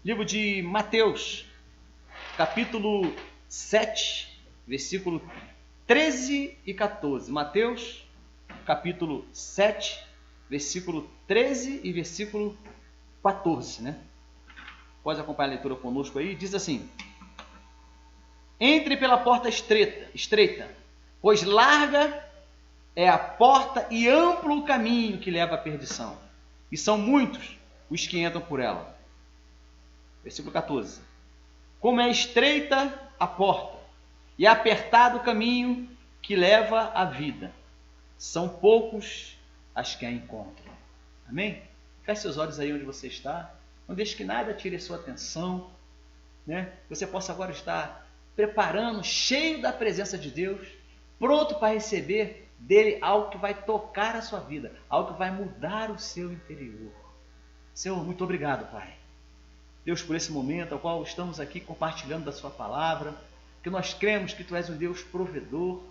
Livro de Mateus, capítulo 7, versículo 13 e 14. Mateus, capítulo 7, versículo 13 e versículo 14, né? Pode acompanhar a leitura conosco aí. Diz assim: entre pela porta estreita, pois larga é a porta e amplo o caminho que leva à perdição, e são muitos os que entram por ela. Versículo 14. Como é estreita a porta e apertado o caminho que leva à vida, são poucos as que a encontram. Amém? Feche seus olhos aí onde você está. Não deixe que nada tire a sua atenção, né? Você possa agora estar preparando, cheio da presença de Deus, pronto para receber dele algo que vai tocar a sua vida, algo que vai mudar o seu interior. Senhor, muito obrigado, Pai. Deus, por esse momento ao qual estamos aqui compartilhando da sua palavra, que nós cremos que tu és um Deus provedor,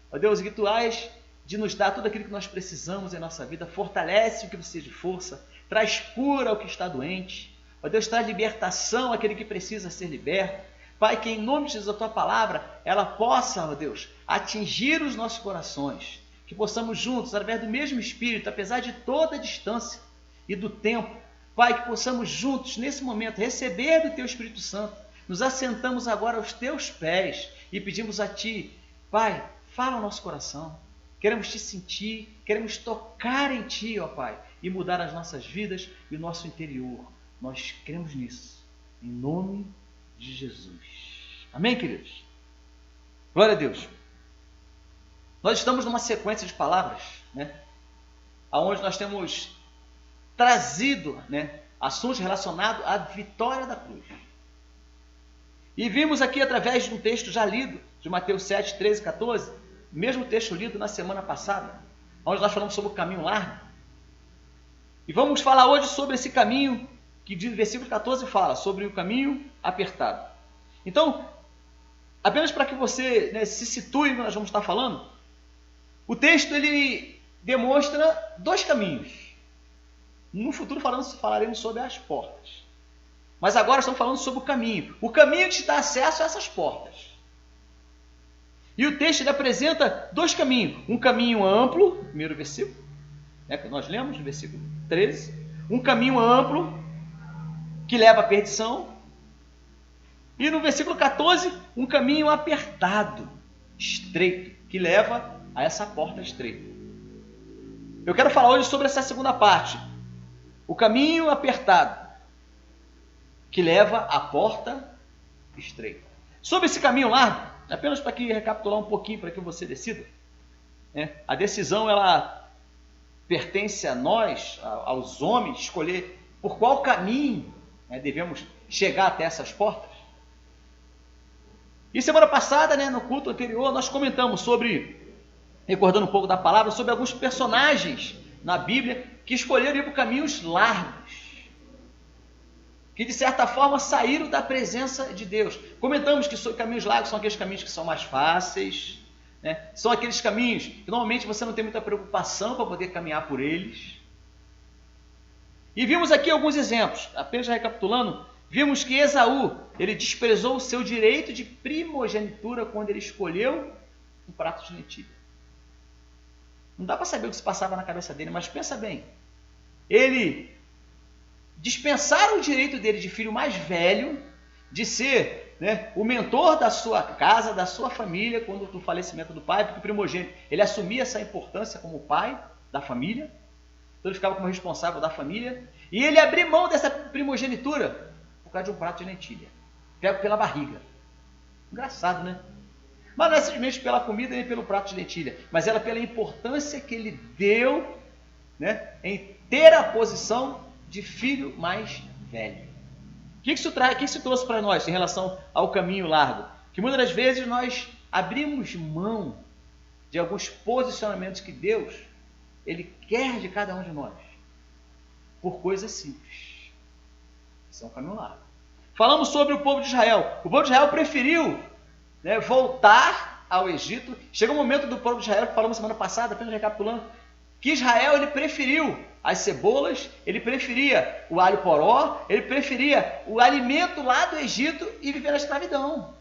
ó Deus, e que tu és de nos dar tudo aquilo que nós precisamos em nossa vida, fortalece o que precisa de força, traz cura ao que está doente, ó Deus, traz libertação àquele que precisa ser liberto. Pai, que em nome de Jesus a tua palavra, ela possa, ó Deus, atingir os nossos corações, que possamos juntos, através do mesmo Espírito, apesar de toda a distância e do tempo, Pai, que possamos juntos, nesse momento, receber do teu Espírito Santo. Nos assentamos agora aos teus pés e pedimos a ti, Pai, fala ao nosso coração. Queremos te sentir, queremos tocar em ti, ó Pai, e mudar as nossas vidas e o nosso interior. Nós cremos nisso, em nome de Jesus. Amém, queridos? Glória a Deus. Nós estamos numa sequência de palavras, né, onde nós temos trazido, né, assuntos relacionados à vitória da cruz. E vimos aqui através de um texto já lido, de Mateus 7, 13 e 14, mesmo texto lido na semana passada, onde nós falamos sobre o caminho largo. E vamos falar hoje sobre esse caminho que o versículo 14 fala, sobre o caminho apertado. Então, apenas para que você, né, se situe no que nós vamos estar falando, o texto ele demonstra dois caminhos. No futuro falaremos sobre as portas. Mas agora estamos falando sobre o caminho. O caminho que te dá acesso a essas portas. E o texto ele apresenta dois caminhos. Um caminho amplo, primeiro versículo, né, que nós lemos, no versículo 13. Um caminho amplo, que leva à perdição. E no versículo 14, um caminho apertado, estreito, que leva a essa porta estreita. Eu quero falar hoje sobre essa segunda parte. O caminho apertado, que leva à porta estreita. Sobre esse caminho largo, apenas para que recapitular um pouquinho, para que você decida, né? A decisão ela pertence a nós, aos homens, escolher por qual caminho, né, devemos chegar até essas portas. E semana passada, né, no culto anterior, nós comentamos sobre, recordando um pouco da palavra, sobre alguns personagens na Bíblia que escolheram ir por caminhos largos, que de certa forma saíram da presença de Deus. Comentamos que caminhos largos são aqueles caminhos que são mais fáceis, né? São aqueles caminhos que normalmente você não tem muita preocupação para poder caminhar por eles. E vimos aqui alguns exemplos, apenas recapitulando, vimos que Esaú, ele desprezou o seu direito de primogenitura quando ele escolheu um prato de lentilha. Não dá para saber o que se passava na cabeça dele, mas pensa bem. Ele dispensaram o direito dele de filho mais velho, de ser, né, o mentor da sua casa, da sua família, quando do falecimento do pai, porque o primogênito, ele assumia essa importância como pai da família, então ele ficava como responsável da família, e ele abriu mão dessa primogenitura por causa de um prato de lentilha, pego pela barriga. Engraçado, né? Mas não é simplesmente pela comida nem pelo prato de lentilha, mas ela pela importância que ele deu, né, em ter a posição de filho mais velho. O que isso trouxe para nós em relação ao caminho largo? Que muitas das vezes nós abrimos mão de alguns posicionamentos que Deus ele quer de cada um de nós por coisas simples. Isso é um caminho largo. Falamos sobre o povo de Israel. O povo de Israel preferiu, né, voltar ao Egito. Chega um momento do povo de Israel, que falamos semana passada, apenas recapitulando, que Israel ele preferiu as cebolas, ele preferia o alho poró, ele preferia o alimento lá do Egito e viver na escravidão.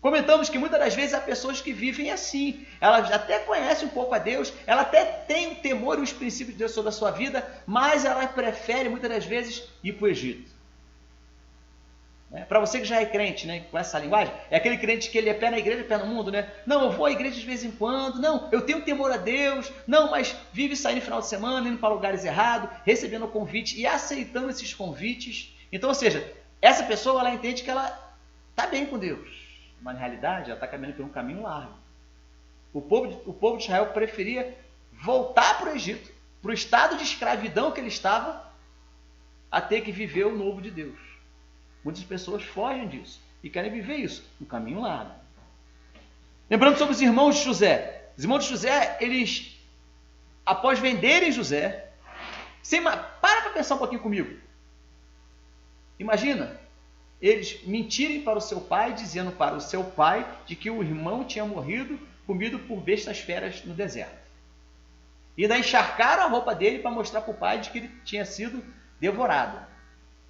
Comentamos que muitas das vezes há pessoas que vivem assim, elas até conhecem um pouco a Deus, ela até tem o temor e os princípios de Deus sobre a sua vida, mas ela prefere muitas das vezes ir para o Egito. Para você que já é crente, né, com essa linguagem, é aquele crente que ele é pé na igreja e pé no mundo, né? Não, eu vou à igreja de vez em quando, não, eu tenho temor a Deus, não, mas vive saindo no final de semana, indo para lugares errados, recebendo convite e aceitando esses convites. Então, ou seja, essa pessoa ela entende que ela está bem com Deus, mas na realidade ela está caminhando por um caminho largo. O povo de Israel preferia voltar para o Egito, para o estado de escravidão que ele estava, a ter que viver o novo de Deus. Muitas pessoas fogem disso e querem viver isso, um caminho largo. Lembrando sobre os irmãos de José. Os irmãos de José, eles, após venderem José, para pensar um pouquinho comigo. Imagina, eles mentirem para o seu pai, dizendo para o seu pai de que o irmão tinha morrido, comido por bestas feras no deserto. E daí encharcaram a roupa dele para mostrar para o pai de que ele tinha sido devorado.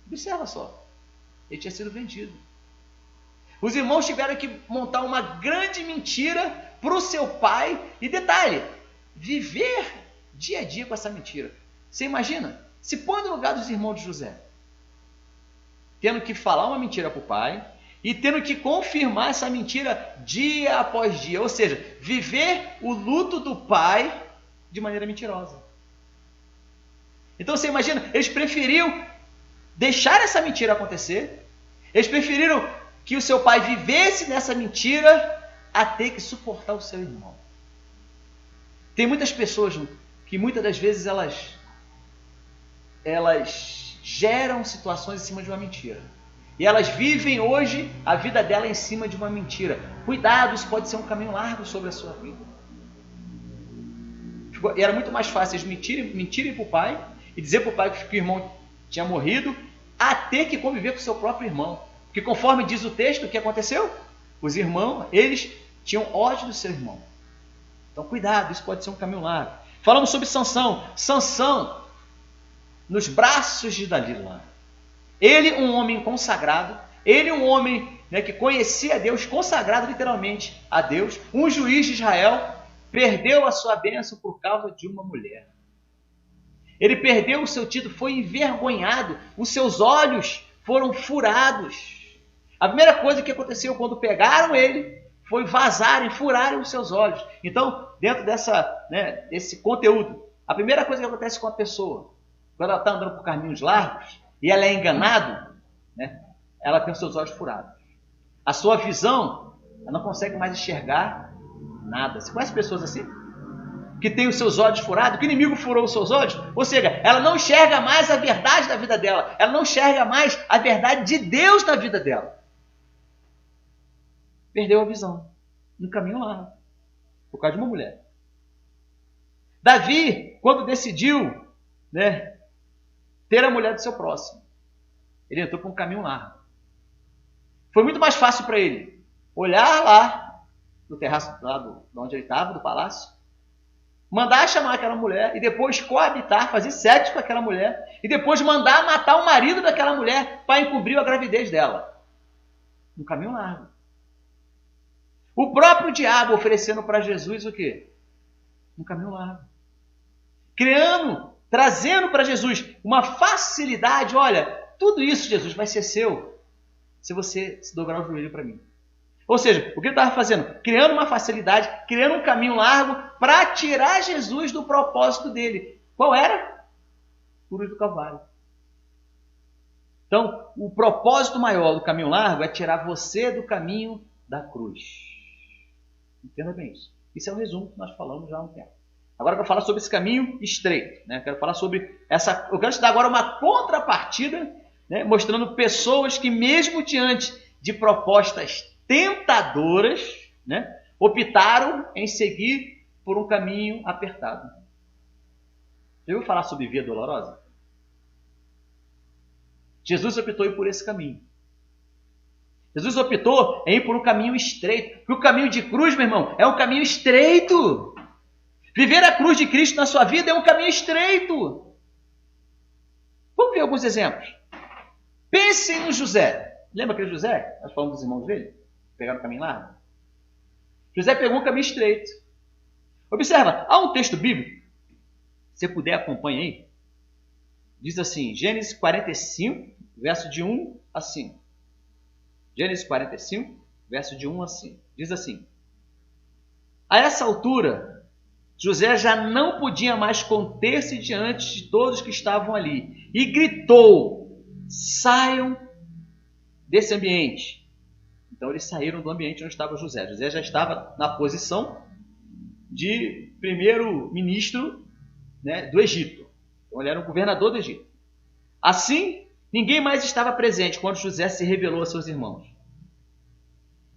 Observa só. Ele tinha sido vendido. Os irmãos tiveram que montar uma grande mentira para o seu pai. E detalhe, viver dia a dia com essa mentira. Você imagina? Se põe no lugar dos irmãos de José. Tendo que falar uma mentira para o pai e tendo que confirmar essa mentira dia após dia. Ou seja, viver o luto do pai de maneira mentirosa. Então você imagina, eles preferiam deixar essa mentira acontecer. Eles preferiram que o seu pai vivesse nessa mentira a ter que suportar o seu irmão. Tem muitas pessoas que muitas das vezes elas geram situações em cima de uma mentira. E elas vivem hoje a vida dela em cima de uma mentira. Cuidado, isso pode ser um caminho largo sobre a sua vida. E era muito mais fácil eles mentirem para o pai e dizer para o pai que o irmão tinha morrido, a ter que conviver com o seu próprio irmão. Porque conforme diz o texto, o que aconteceu? Os irmãos, eles tinham ódio do seu irmão. Então cuidado, isso pode ser um caminho largo. Falamos sobre Sansão. Sansão, nos braços de Dalila. Ele, um homem consagrado, ele, um homem, né, que conhecia Deus, consagrado literalmente a Deus, um juiz de Israel, perdeu a sua bênção por causa de uma mulher. Ele perdeu o seu título, foi envergonhado, os seus olhos foram furados. A primeira coisa que aconteceu quando pegaram ele foi vazarem, furarem os seus olhos. Então, dentro desse conteúdo, a primeira coisa que acontece com a pessoa, quando ela está andando por caminhos largos e ela é enganada, né, ela tem os seus olhos furados. A sua visão, ela não consegue mais enxergar nada. Você conhece pessoas assim? Que tem os seus olhos furados, que o inimigo furou os seus olhos, ou seja, ela não enxerga mais a verdade da vida dela, ela não enxerga mais a verdade de Deus na vida dela. Perdeu a visão, no caminho lá, por causa de uma mulher. Davi, quando decidiu, né, ter a mulher do seu próximo, ele entrou por um caminho largo. Foi muito mais fácil para ele olhar lá, no terraço lá de onde ele estava, do palácio, mandar chamar aquela mulher e depois coabitar, fazer sexo com aquela mulher e depois mandar matar o marido daquela mulher para encobrir a gravidez dela. Um caminho largo. O próprio diabo oferecendo para Jesus o quê? Um caminho largo. Trazendo para Jesus uma facilidade. Olha, tudo isso, Jesus, vai ser seu se você se dobrar o joelho para mim. Ou seja, o que ele estava fazendo? Criando uma facilidade, criando um caminho largo para tirar Jesus do propósito dele. Qual era? Cruz do Calvário. Então, o propósito maior do caminho largo é tirar você do caminho da cruz. Entenda bem isso. Isso é um resumo que nós falamos já há um tempo. Agora eu quero falar sobre esse caminho estreito. Né? Eu quero te dar agora uma contrapartida, né? Mostrando pessoas que mesmo diante de propostas tentadoras, né, optaram em seguir por um caminho apertado. Já ouviu falar sobre via dolorosa? Jesus optou por esse caminho. Jesus optou em ir por um caminho estreito. Porque o caminho de cruz, meu irmão, é um caminho estreito. Viver a cruz de Cristo na sua vida é um caminho estreito. Vamos ver alguns exemplos. Pensem no José. Lembra aquele José? Nós falamos dos irmãos dele? Pegaram o caminho largo? José pegou um caminho estreito. Observa, há um texto bíblico, se você puder acompanha aí, diz assim, Gênesis 45, verso de 1 a 5. Gênesis 45, verso de 1 a 5. Diz assim, a essa altura, José já não podia mais conter-se diante de todos que estavam ali e gritou, saiam desse ambiente. Então eles saíram do ambiente onde estava José. José já estava na posição de primeiro-ministro, né, do Egito. Então ele era o governador do Egito. Assim, ninguém mais estava presente quando José se revelou a seus irmãos.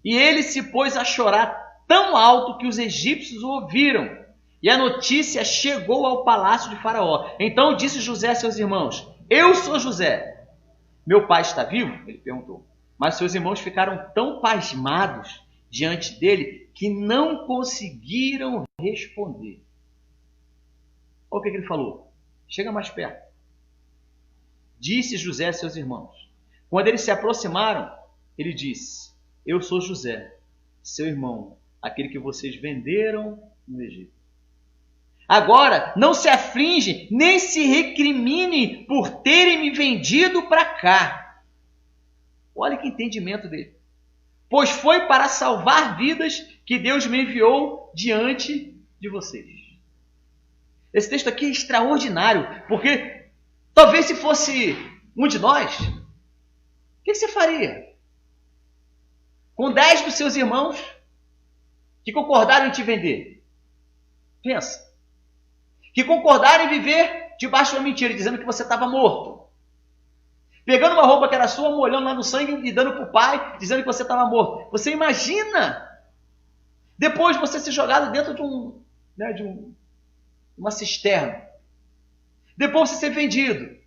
E ele se pôs a chorar tão alto que os egípcios o ouviram. E a notícia chegou ao palácio de Faraó. Então disse José a seus irmãos, eu sou José. Meu pai está vivo? Ele perguntou. Mas seus irmãos ficaram tão pasmados diante dele que não conseguiram responder. Olha o que ele falou. Chega mais perto. Disse José a seus irmãos. Quando eles se aproximaram, ele disse, eu sou José, seu irmão, aquele que vocês venderam no Egito. Agora, não se aflige, nem se recrimine por terem me vendido para cá. Olha que entendimento dele. Pois foi para salvar vidas que Deus me enviou diante de vocês. Esse texto aqui é extraordinário, porque talvez se fosse um de nós, o que você faria? Com 10 dos seus irmãos que concordaram em te vender. Pensa. Que concordaram em viver debaixo de uma mentira, dizendo que você estava morto. Pegando uma roupa que era sua, molhando lá no sangue e dando para o pai, dizendo que você estava morto. Você imagina? Depois você ser jogado dentro de uma cisterna. Depois você ser vendido.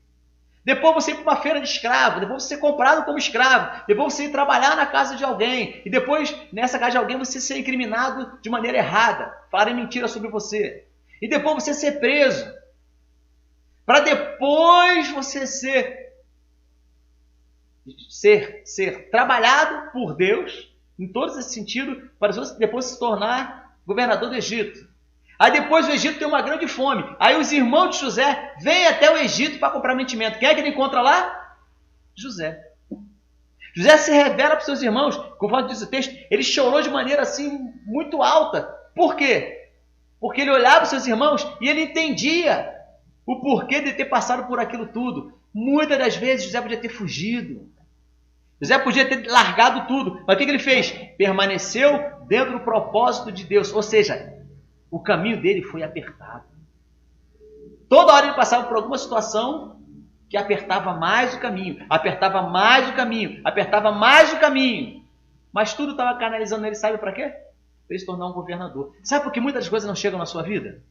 Depois você ir para uma feira de escravo. Depois você ser comprado como escravo. Depois você ir trabalhar na casa de alguém. E depois, nessa casa de alguém, você ser incriminado de maneira errada. Falarem mentira sobre você. E depois você ser preso. Para depois você ser trabalhado por Deus, em todos esses sentidos, para depois se tornar governador do Egito. Aí depois o Egito tem uma grande fome. Aí os irmãos de José vêm até o Egito para comprar mantimento. Quem é que ele encontra lá? José. José se revela para os seus irmãos, conforme diz o texto, ele chorou de maneira assim muito alta. Por quê? Porque ele olhava para os seus irmãos e ele entendia o porquê de ter passado por aquilo tudo. Muitas das vezes José podia ter fugido. José podia ter largado tudo. Mas o que ele fez? Permaneceu dentro do propósito de Deus. Ou seja, o caminho dele foi apertado. Toda hora ele passava por alguma situação que apertava mais o caminho. Apertava mais o caminho. Apertava mais o caminho. Mas tudo estava canalizando nele, sabe para quê? Para ele se tornar um governador. Sabe por que muitas coisas não chegam na sua vida?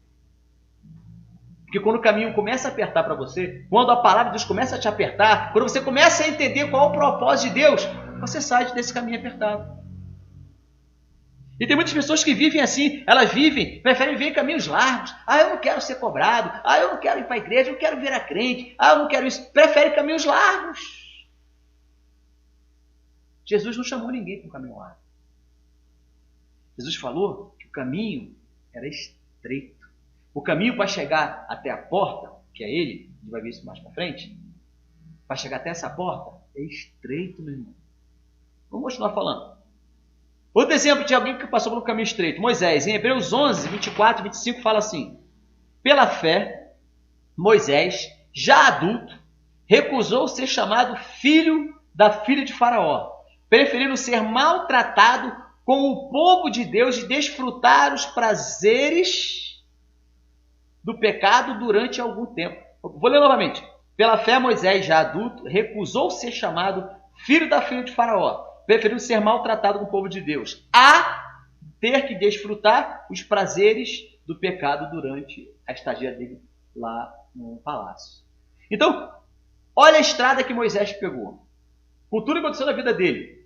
Porque quando o caminho começa a apertar para você, quando a palavra de Deus começa a te apertar, quando você começa a entender qual é o propósito de Deus, você sai desse caminho apertado. E tem muitas pessoas que vivem assim, elas preferem viver em caminhos largos. Ah, eu não quero ser cobrado. Ah, eu não quero ir para a igreja, eu não quero virar crente. Ah, eu não quero isso. Prefere caminhos largos. Jesus não chamou ninguém para um caminho largo. Jesus falou que o caminho era estreito. O caminho para chegar até a porta, que é ele, a gente vai ver isso mais para frente, para chegar até essa porta, é estreito, meu irmão. Vamos continuar falando. Outro exemplo de alguém que passou por um caminho estreito, Moisés. Em Hebreus 11, 24 e 25 fala assim, pela fé, Moisés, já adulto, recusou ser chamado filho da filha de Faraó, preferindo ser maltratado com o povo de Deus e desfrutar os prazeres do pecado durante algum tempo. Vou ler novamente. Pela fé, Moisés, já adulto, recusou ser chamado filho da filha de Faraó, preferindo ser maltratado com o povo de Deus, a ter que desfrutar os prazeres do pecado durante a estadia dele lá no palácio. Então, olha a estrada que Moisés pegou. Com tudo que aconteceu na vida dele.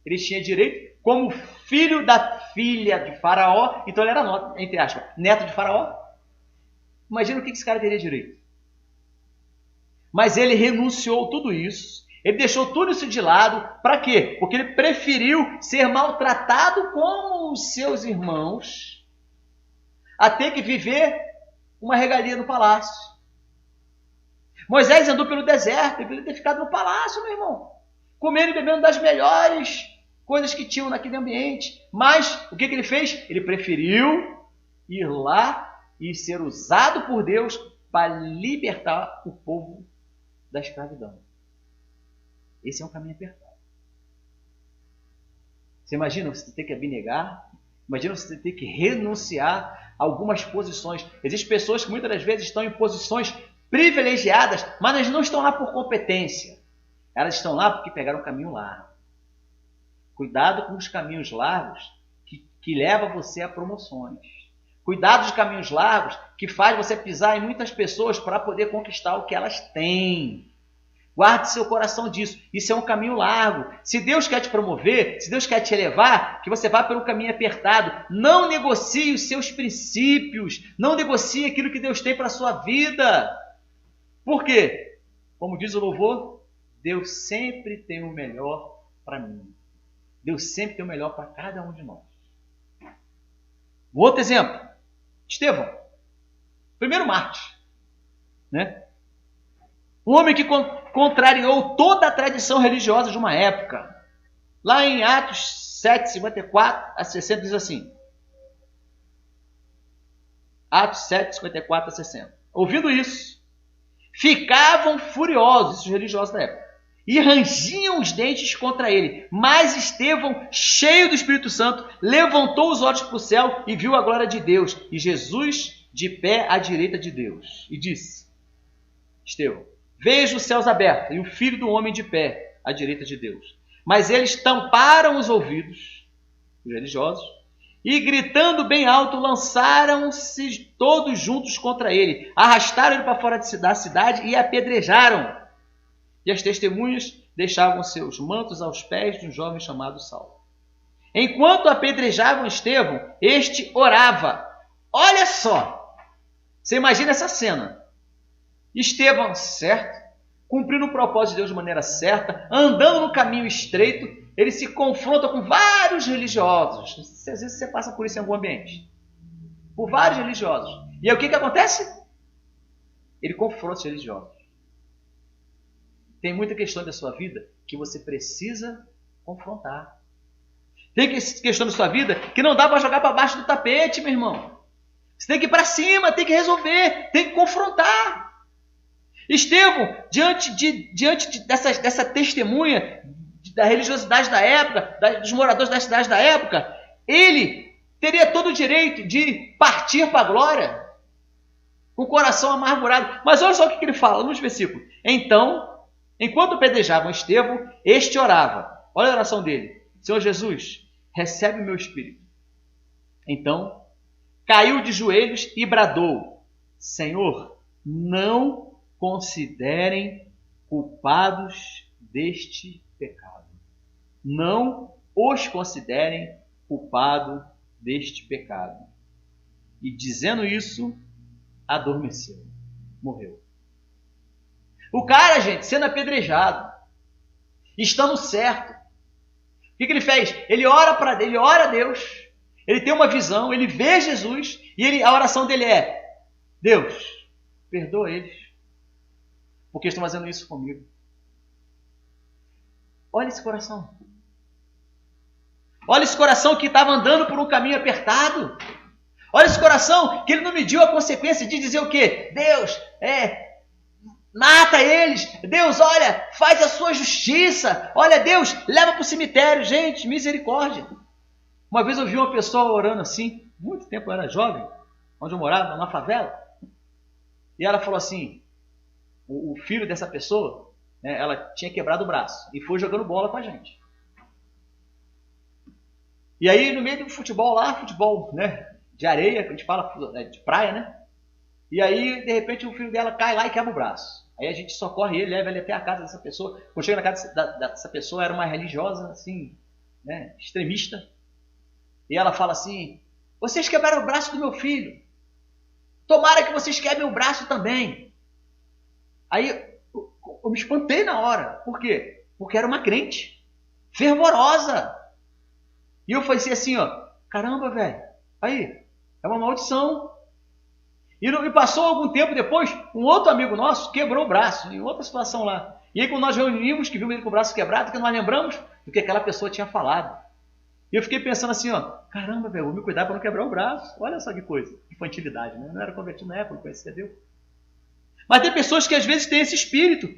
Ele tinha direito, como filho da filha de Faraó, então ele era, entre aspas, neto de Faraó. Imagina o que esse cara teria direito. Mas ele renunciou tudo isso, ele deixou tudo isso de lado, para quê? Porque ele preferiu ser maltratado como os seus irmãos, a ter que viver uma regalia no palácio. Moisés andou pelo deserto, ele poderia ter ficado no palácio, meu irmão, comendo e bebendo das melhores coisas que tinham naquele ambiente. Mas o que ele fez? Ele preferiu ir lá e ser usado por Deus para libertar o povo da escravidão. Esse é um caminho apertado. Você imagina você ter que abnegar? Imagina você ter que renunciar a algumas posições. Existem pessoas que muitas das vezes estão em posições privilegiadas, mas elas não estão lá por competência. Elas estão lá porque pegaram um caminho largo. Cuidado com os caminhos largos que levam você a promoções. Cuidado dos caminhos largos que faz você pisar em muitas pessoas para poder conquistar o que elas têm. Guarde seu coração disso. Isso é um caminho largo. Se Deus quer te promover, se Deus quer te elevar, que você vá pelo caminho apertado. Não negocie os seus princípios. Não negocie aquilo que Deus tem para a sua vida. Por quê? Como diz o louvor, Deus sempre tem o melhor para mim. Deus sempre tem o melhor para cada um de nós. Um outro exemplo. Estevão. Primeiro mártir. Né? Um homem que contrariou toda a tradição religiosa de uma época. Lá em Atos 7, 54 a 60 diz assim. Atos 7, 54 a 60. Ouvindo isso, ficavam furiosos, os religiosos da época, e rangiam os dentes contra ele. Mas Estevão, cheio do Espírito Santo, levantou os olhos para o céu e viu a glória de Deus, e Jesus de pé à direita de Deus. E disse, Estevão, vejo os céus abertos e o Filho do Homem de pé à direita de Deus. Mas eles tamparam os ouvidos, os religiosos, e gritando bem alto, lançaram-se todos juntos contra ele, arrastaram ele para fora da cidade e apedrejaram. E as testemunhas deixavam seus mantos aos pés de um jovem chamado Saulo. Enquanto apedrejavam Estevão, este orava. Olha só! Você imagina essa cena. Estevão, certo? Cumprindo o propósito de Deus de maneira certa, andando no caminho estreito, ele se confronta com vários religiosos. Às vezes você passa por isso em algum ambiente. Por vários religiosos. E aí o que acontece? Ele confronta os religiosos. Tem muita questão da sua vida que você precisa confrontar. Tem questão da sua vida que não dá para jogar para baixo do tapete, meu irmão. Você tem que ir para cima, tem que resolver, tem que confrontar. Estevão, diante dessa testemunha da religiosidade da época, dos moradores das cidades da época, ele teria todo o direito de partir para a glória, com o coração amargurado. Mas olha só o que ele fala nos versículos. Então, enquanto apedrejavam Estevão, este orava. Olha a oração dele. Senhor Jesus, recebe o meu espírito. Então, caiu de joelhos e bradou. Senhor, não considerem culpados deste pecado. Não os considerem culpados deste pecado. E dizendo isso, adormeceu. Morreu. O cara, gente, sendo apedrejado, estando certo. O que ele fez? Ele ora a Deus, ele tem uma visão, ele vê Jesus, e a oração dele é: Deus, perdoa eles, porque estão fazendo isso comigo. Olha esse coração. Olha esse coração que estava andando por um caminho apertado. Olha esse coração que ele não mediu a consequência de dizer o quê? Deus, mata eles. Deus, olha, faz a sua justiça. Olha, Deus, leva para o cemitério. Gente, misericórdia. Uma vez eu vi uma pessoa orando assim, muito tempo eu era jovem, onde eu morava, numa favela. E ela falou assim, o filho dessa pessoa, né, ela tinha quebrado o braço e foi jogando bola com a gente. E aí, no meio do futebol lá, futebol, né, de areia, que a gente fala, de praia, né? E aí, de repente, o filho dela cai lá e quebra o braço. Aí a gente socorre ele, leva ele até a casa dessa pessoa. Quando chega na casa dessa pessoa, era uma religiosa, assim, né, extremista, e ela fala assim: vocês quebraram o braço do meu filho, tomara que vocês quebrem o braço também. Aí eu me espantei na hora. Por quê? Porque era uma crente fervorosa. E eu falei assim, ó, caramba, velho, aí, é uma maldição. E passou algum tempo depois, um outro amigo nosso quebrou o braço, em outra situação lá. E aí quando nós reunimos, que vimos ele com o braço quebrado, que nós lembramos do que aquela pessoa tinha falado. E eu fiquei pensando assim, ó, caramba, velho, vou me cuidar para não quebrar o braço. Olha só que coisa, infantilidade, né? Não era convertido na época, não conhecia Deus. Mas tem pessoas que às vezes têm esse espírito.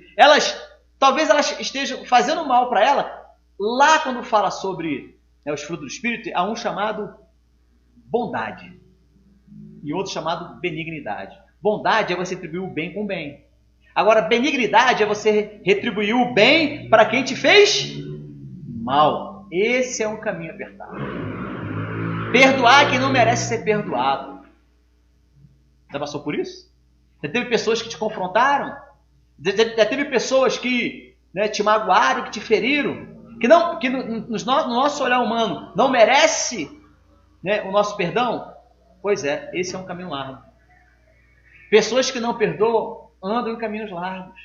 Talvez elas estejam fazendo mal para ela. Lá quando fala sobre, né, os frutos do espírito, há um chamado bondade e outro chamado benignidade. Bondade é você retribuir o bem com o bem. Agora, benignidade é você retribuir o bem para quem te fez mal. Esse é um caminho apertado. Perdoar quem não merece ser perdoado. Já passou por isso? Já teve pessoas que te confrontaram? Já teve pessoas que, né, te magoaram, que te feriram? Que no nosso olhar humano não merece, né, o nosso perdão? Pois é, esse é um caminho largo. Pessoas que não perdoam andam em caminhos largos.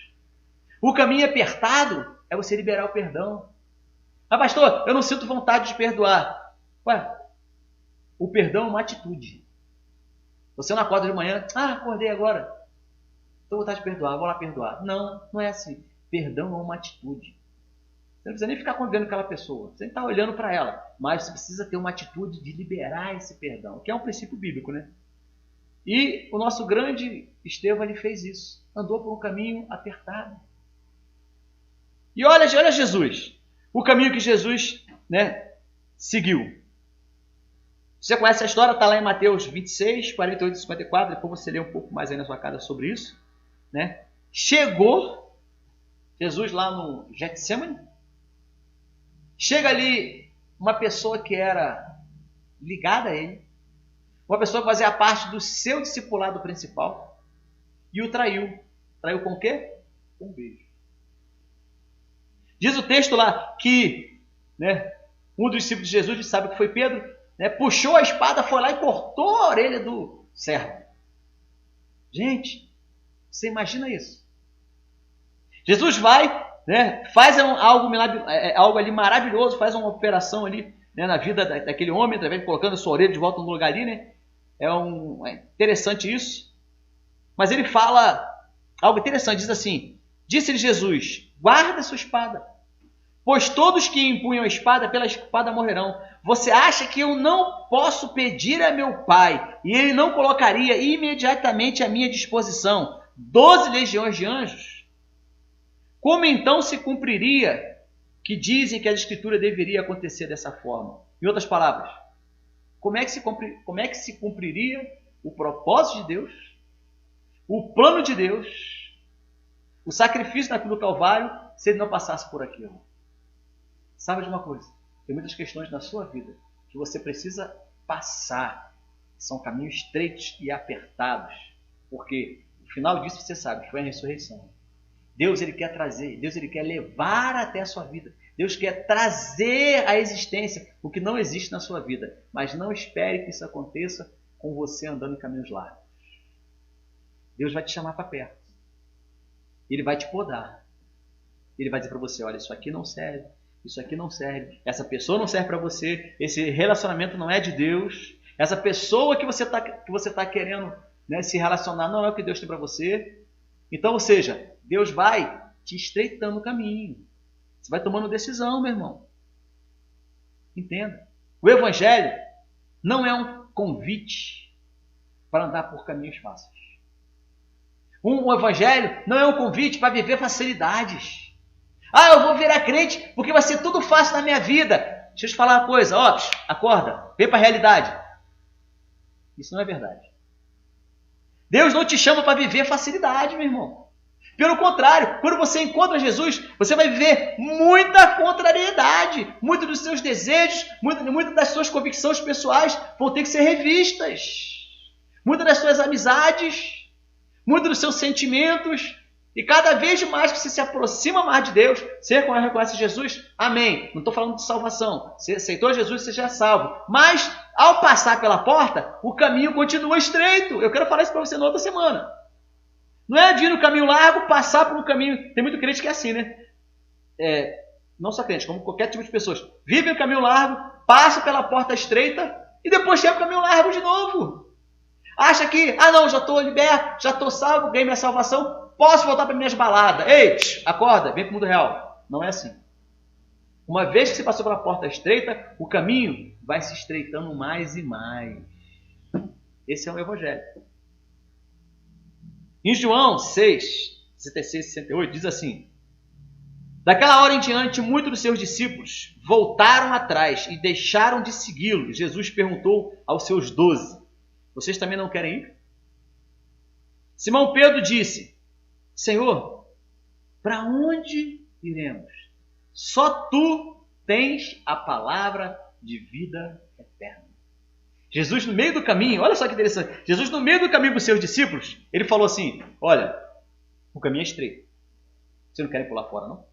O caminho apertado é você liberar o perdão. Ah, pastor, eu não sinto vontade de perdoar. Ué, o perdão é uma atitude. Você não acorda de manhã, acordei agora, estou com vontade de perdoar, vou lá perdoar. Não, não é assim. Perdão é uma atitude. Você não precisa nem ficar convivendo com aquela pessoa. Você está olhando para ela. Mas você precisa ter uma atitude de liberar esse perdão, que é um princípio bíblico, né? E o nosso grande Estevão, ele fez isso. Andou por um caminho apertado. E olha Jesus. O caminho que Jesus, né, seguiu. Você conhece a história, está lá em Mateus 26, 48 e 54. Depois você lê um pouco mais aí na sua casa sobre isso, né? Chegou Jesus lá no Getsemane. Chega ali uma pessoa que era ligada a ele, uma pessoa que fazia parte do seu discipulado principal, e o traiu. Traiu com o quê? Com um beijo. Diz o texto lá que, né, um dos discípulos de Jesus, a gente sabe que foi Pedro, né, puxou a espada, foi lá e cortou a orelha do servo. Gente, você imagina isso? Jesus vai, né, faz algo ali maravilhoso, faz uma operação ali, né, na vida daquele homem, através de colocando a sua orelha de volta no lugar ali, né? É interessante isso. Mas ele fala algo interessante, diz assim: disse-lhe Jesus, guarda a sua espada, pois todos que empunham a espada, pela espada morrerão. Você acha que eu não posso pedir a meu Pai, e ele não colocaria imediatamente à minha disposição 12 legiões de anjos? Como então se cumpriria que dizem que a Escritura deveria acontecer dessa forma? Em outras palavras, como é que se cumpriria o propósito de Deus, o plano de Deus, o sacrifício na cruz do Calvário, se ele não passasse por aquilo? Sabe de uma coisa? Tem muitas questões na sua vida que você precisa passar. São caminhos estreitos e apertados. Porque o final disso você sabe, foi a ressurreição. Deus, ele quer trazer, Deus, ele quer levar até a sua vida. Deus quer trazer à existência o que não existe na sua vida. Mas não espere que isso aconteça com você andando em caminhos largos. Deus vai te chamar para perto. Ele vai te podar. Ele vai dizer para você, olha, isso aqui não serve. Isso aqui não serve. Essa pessoa não serve para você. Esse relacionamento não é de Deus. Essa pessoa que você tá querendo, né, se relacionar não é o que Deus tem para você. Então, ou seja, Deus vai te estreitando o caminho. Você vai tomando decisão, meu irmão. Entenda. O Evangelho não é um convite para andar por caminhos fáceis. O Evangelho não é um convite para viver facilidades. Eu vou virar crente porque vai ser tudo fácil na minha vida. Deixa eu te falar uma coisa. Acorda, vem para a realidade. Isso não é verdade. Deus não te chama para viver facilidade, meu irmão. Pelo contrário, quando você encontra Jesus, você vai viver muita contrariedade. Muitos dos seus desejos, muitas das suas convicções pessoais vão ter que ser revistas. Muitas das suas amizades, muitos dos seus sentimentos E cada vez mais que você se aproxima mais de Deus, você reconhece Jesus, amém. Não estou falando de salvação. Você aceitou Jesus, você já é salvo. Mas, ao passar pela porta, o caminho continua estreito. Eu quero falar isso para você na outra semana. Não é vir no caminho largo, passar por um caminho... Tem muito crente que é assim, né? Não só crente, como qualquer tipo de pessoas. Vive o caminho largo, passa pela porta estreita e depois chega o caminho largo de novo. Acha que, não, já estou liberto, já estou salvo, ganhei minha salvação... Posso voltar para minhas baladas. Ei, acorda, vem para o mundo real. Não é assim. Uma vez que você passou pela porta estreita, o caminho vai se estreitando mais e mais. Esse é o Evangelho. Em João 6, 66 e 68, diz assim: daquela hora em diante, muitos dos seus discípulos voltaram atrás e deixaram de segui-lo. Jesus perguntou aos seus 12, vocês também não querem ir? Simão Pedro disse: Senhor, para onde iremos? Só tu tens a palavra de vida eterna. Jesus no meio do caminho, olha só que interessante, Jesus no meio do caminho com os seus discípulos, ele falou assim, olha, o caminho é estreito. Vocês não querem pular fora, não?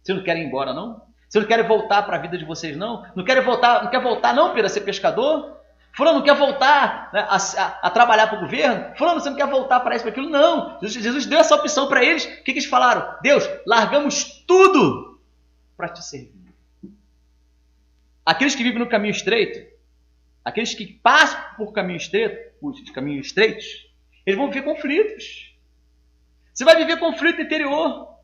Vocês não querem ir embora, não? Vocês não querem voltar para a vida de vocês, não? Não quer voltar não, Pedro, a ser pescador? Fulano não quer voltar, né, a trabalhar para o governo? Fulano, você não quer voltar para isso, para aquilo? Não. Jesus deu essa opção para eles. O que eles falaram? Deus, largamos tudo para te servir. Aqueles que vivem no caminho estreito, aqueles que passam por caminhos estreitos, eles vão viver conflitos. Você vai viver conflito interior.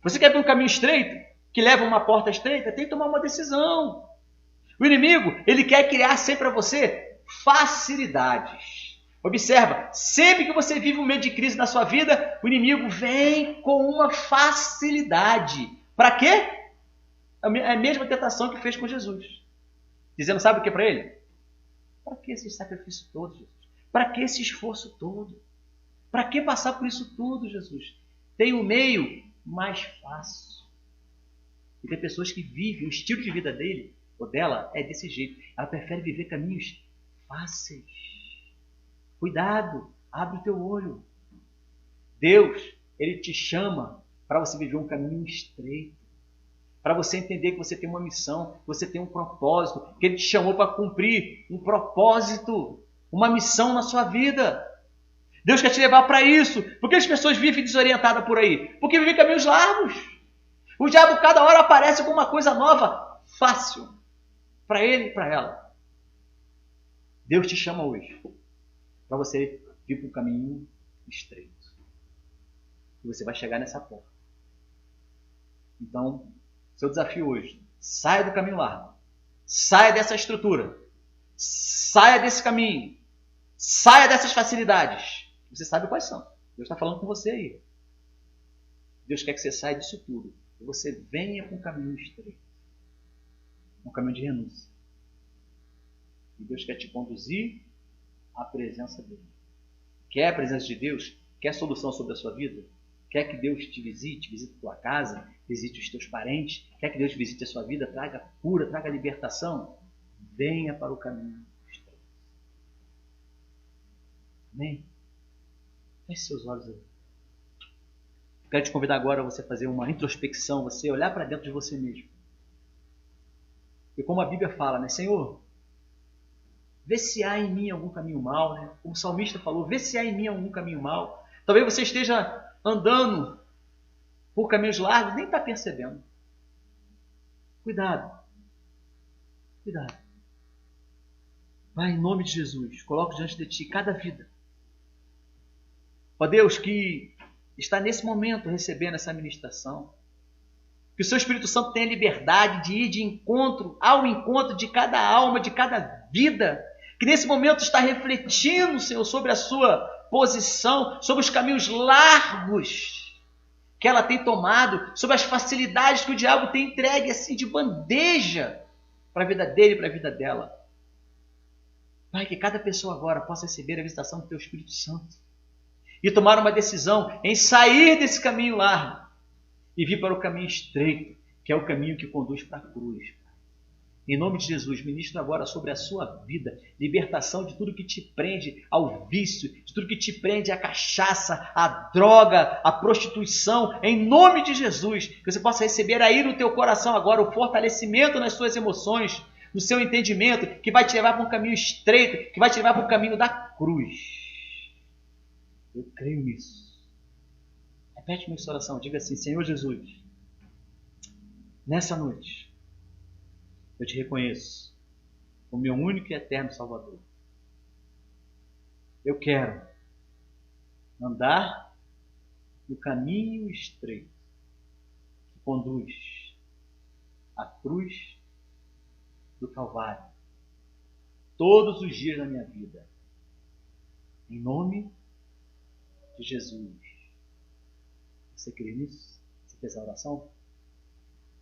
Você quer ir para um caminho estreito, que leva a uma porta estreita, tem que tomar uma decisão. O inimigo, ele quer criar sempre para você facilidades. Observa, sempre que você vive um momento de crise na sua vida, o inimigo vem com uma facilidade. Para quê? É a mesma tentação que fez com Jesus. Dizendo, sabe o que para ele? Para que esse sacrifício todo, Jesus? Para que esse esforço todo? Para que passar por isso tudo, Jesus? Tem um meio mais fácil. E tem pessoas que vivem, o estilo de vida dele ou dela é desse jeito. Ela prefere viver caminhos fáceis. Cuidado, abre o teu olho. Deus, ele te chama para você viver um caminho estreito. Para você entender que você tem uma missão, que você tem um propósito, que ele te chamou para cumprir um propósito, uma missão na sua vida. Deus quer te levar para isso. Por que as pessoas vivem desorientadas por aí? Porque vivem caminhos largos. O diabo cada hora aparece com uma coisa nova, fácil. Para ele e para ela. Deus te chama hoje para você vir para um caminho estreito. E você vai chegar nessa porta. Então, seu desafio hoje, saia do caminho largo. Saia dessa estrutura. Saia desse caminho. Saia dessas facilidades. Você sabe quais são. Deus está falando com você aí. Deus quer que você saia disso tudo. E você venha para um caminho estreito. Um caminho de renúncia. E Deus quer te conduzir à presença dele. Quer a presença de Deus? Quer solução sobre a sua vida? Quer que Deus te visite a tua casa, visite os teus parentes? Quer que Deus visite a sua vida, traga cura, traga libertação? Venha para o caminho estreito. Amém? Feche seus olhos aí. Quero te convidar agora a você fazer uma introspecção, você olhar para dentro de você mesmo. E como a Bíblia fala, né? Senhor, vê se há em mim algum caminho mau, né? Como o salmista falou, vê se há em mim algum caminho mau. Talvez você esteja andando por caminhos largos e nem está percebendo. Cuidado. Cuidado. Pai, em nome de Jesus, coloco diante de Ti cada vida. Ó Deus, que está nesse momento recebendo essa ministração. Que o Seu Espírito Santo tenha liberdade de ir de encontro ao encontro de cada alma, de cada vida. Que nesse momento está refletindo, Senhor, sobre a Sua posição, sobre os caminhos largos que ela tem tomado, sobre as facilidades que o diabo tem entregue assim de bandeja para a vida dele e para a vida dela. Pai, que cada pessoa agora possa receber a visitação do Teu Espírito Santo e tomar uma decisão em sair desse caminho largo e vir para o caminho estreito, que é o caminho que conduz para a cruz. Em nome de Jesus, ministro agora sobre a sua vida, libertação de tudo que te prende ao vício, de tudo que te prende à cachaça, à droga, à prostituição, em nome de Jesus, que você possa receber aí no teu coração agora o fortalecimento nas suas emoções, no seu entendimento, que vai te levar para um caminho estreito, que vai te levar para o caminho da cruz. Eu creio nisso. Repete minha oração, diga assim: Senhor Jesus, nessa noite, eu te reconheço como meu único e eterno Salvador. Eu quero andar no caminho estreito que conduz à cruz do Calvário todos os dias da minha vida. Em nome de Jesus. Você crê nisso? Você fez a oração?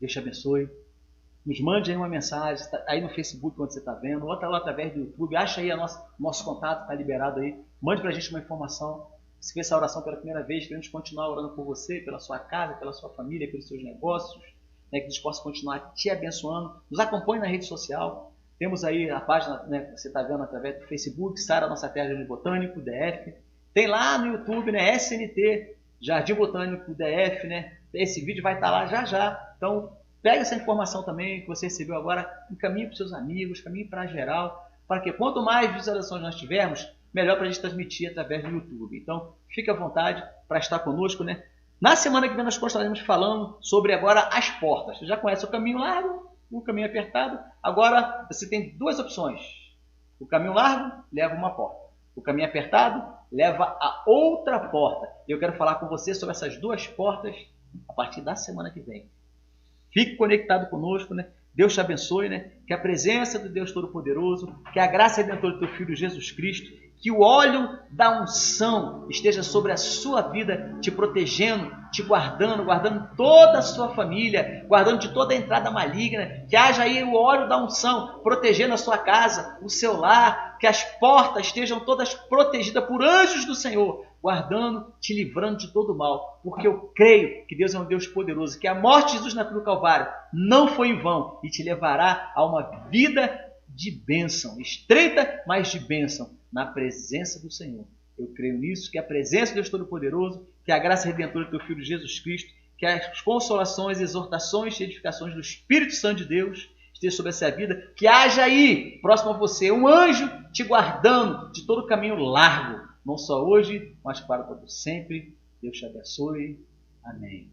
Deus te abençoe. Nos mande aí uma mensagem, aí no Facebook, onde você está vendo, ou lá através do YouTube. Acha aí nosso contato, está liberado aí. Mande para a gente uma informação. Se fez essa oração pela primeira vez, queremos continuar orando por você, pela sua casa, pela sua família, pelos seus negócios, né, que Deus possa continuar te abençoando. Nos acompanhe na rede social. Temos aí a página, né, que você está vendo através do Facebook, Sara Nossa Terra Jardim Botânico, DF. Tem lá no YouTube, né, SNT, Jardim Botânico, DF, né? Esse vídeo vai estar lá já. Então, pega essa informação também que você recebeu agora, encaminhe para os seus amigos, encaminhe para geral, para que quanto mais visualizações nós tivermos, melhor para a gente transmitir através do YouTube. Então, fique à vontade para estar conosco, né? Na semana que vem nós estaremos falando sobre agora as portas. Você já conhece o caminho largo, o caminho apertado. Agora você tem duas opções. O caminho largo leva a uma porta. O caminho apertado leva a outra porta. Eu quero falar com você sobre essas duas portas a partir da semana que vem. Fique conectado conosco, né? Deus te abençoe, né? Que a presença do Deus Todo-Poderoso, que a graça redentora do teu Filho Jesus Cristo, que o óleo da unção esteja sobre a sua vida, te protegendo, te guardando toda a sua família, guardando de toda a entrada maligna, que haja aí o óleo da unção, protegendo a sua casa, o seu lar, que as portas estejam todas protegidas por anjos do Senhor, guardando, te livrando de todo mal, porque eu creio que Deus é um Deus poderoso, que a morte de Jesus na cruz do Calvário não foi em vão e te levará a uma vida de bênção, estreita, mas de bênção, na presença do Senhor. Eu creio nisso, que a presença de Deus Todo-Poderoso, que a graça redentora do teu Filho Jesus Cristo, que as consolações, exortações e edificações do Espírito Santo de Deus esteja sobre essa vida, que haja aí, próximo a você, um anjo te guardando de todo o caminho largo, não só hoje, mas para todo sempre. Deus te abençoe. Amém.